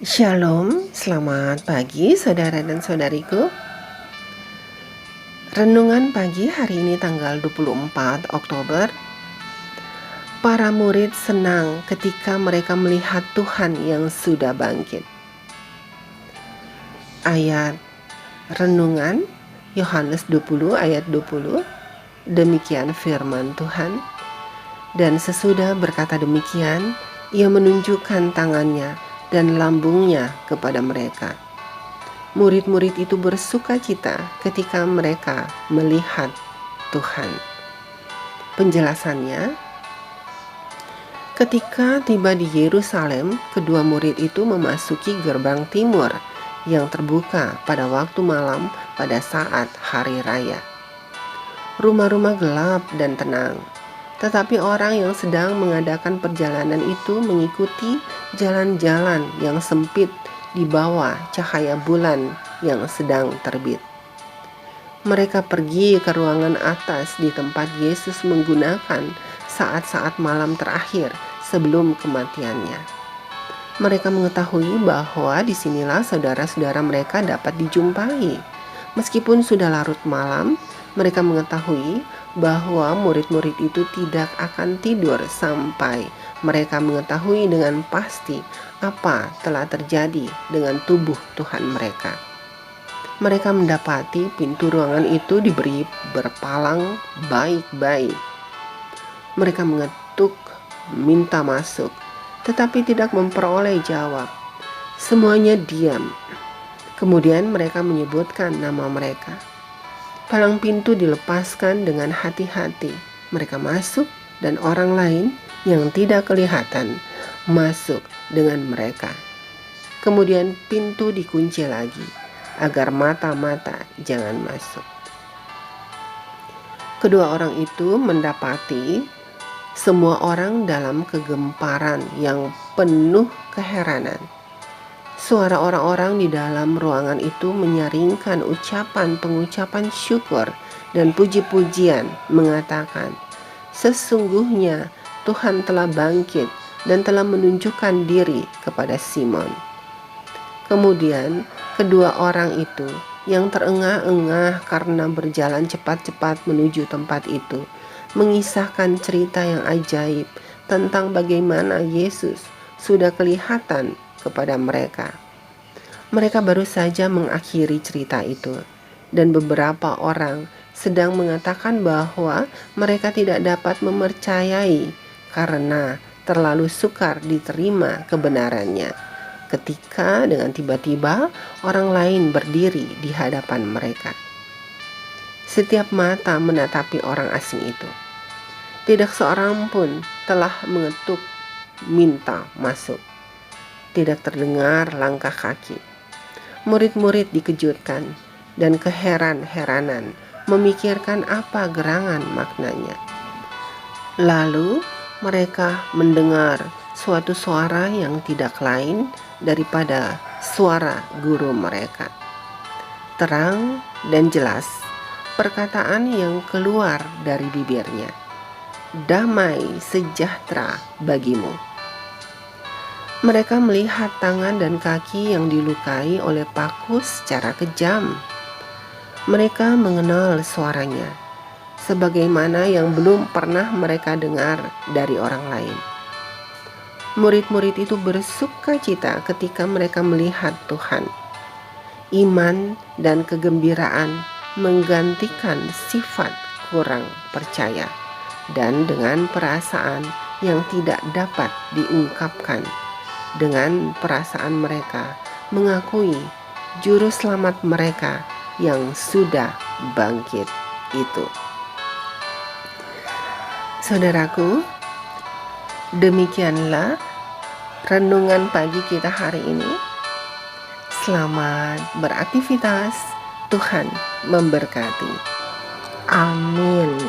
Shalom, selamat pagi saudara dan saudariku. Renungan pagi hari ini tanggal 24 Oktober. Para murid senang ketika mereka melihat Tuhan yang sudah bangkit. Ayat renungan Yohanes 20 ayat 20. Demikian firman Tuhan. Dan sesudah berkata demikian, ia menunjukkan tangannya dan lambungnya kepada mereka. Murid-murid itu bersuka cita ketika mereka melihat Tuhan. Penjelasannya, ketika tiba di Yerusalem, kedua murid itu memasuki gerbang timur yang terbuka pada waktu malam pada saat hari raya. Rumah-rumah gelap dan tenang, tetapi orang yang sedang mengadakan perjalanan itu mengikuti jalan-jalan yang sempit di bawah cahaya bulan yang sedang terbit. Mereka pergi ke ruangan atas di tempat Yesus menggunakan saat-saat malam terakhir sebelum kematiannya. Mereka mengetahui bahwa disinilah saudara-saudara mereka dapat dijumpai. Meskipun sudah larut malam, mereka mengetahui bahwa murid-murid itu tidak akan tidur sampai mereka mengetahui dengan pasti apa telah terjadi dengan tubuh Tuhan mereka. Mereka mendapati pintu ruangan itu diberi berpalang baik-baik. Mereka mengetuk, minta masuk, tetapi tidak memperoleh jawab. Semuanya diam. Kemudian mereka menyebutkan nama mereka. Palang pintu dilepaskan dengan hati-hati. Mereka masuk dan orang lain yang tidak kelihatan masuk dengan mereka. Kemudian pintu dikunci lagi agar mata-mata jangan masuk. Kedua orang itu mendapati semua orang dalam kegemparan yang penuh keheranan. Suara orang-orang di dalam ruangan itu menyaringkan pengucapan syukur dan puji-pujian, mengatakan, "Sesungguhnya Tuhan telah bangkit dan telah menunjukkan diri kepada Simon." Kemudian kedua orang itu yang terengah-engah karena berjalan cepat-cepat menuju tempat itu mengisahkan cerita yang ajaib tentang bagaimana Yesus sudah kelihatan kepada mereka. Mereka baru saja mengakhiri cerita itu, dan beberapa orang sedang mengatakan bahwa mereka tidak dapat mempercayai karena terlalu sukar diterima kebenarannya. Ketika dengan tiba-tiba orang lain berdiri di hadapan mereka. Setiap mata menatapi orang asing itu. Tidak seorang pun telah mengetuk minta masuk. Tidak terdengar langkah kaki. Murid-murid dikejutkan dan keheran-heranan memikirkan apa gerangan maknanya. Lalu mereka mendengar suatu suara yang tidak lain daripada suara guru mereka. Terang dan jelas perkataan yang keluar dari bibirnya, "Damai sejahtera bagimu." Mereka melihat tangan dan kaki yang dilukai oleh paku secara kejam. Mereka mengenal suaranya, sebagaimana yang belum pernah mereka dengar dari orang lain. Murid-murid itu bersuka cita ketika mereka melihat Tuhan. Iman dan kegembiraan menggantikan sifat kurang percaya, dan dengan perasaan yang tidak dapat diungkapkan. Dengan perasaan mereka mengakui juru selamat mereka yang sudah bangkit itu. Saudaraku, demikianlah renungan pagi kita hari ini. Selamat beraktivitas. Tuhan memberkati. Amin.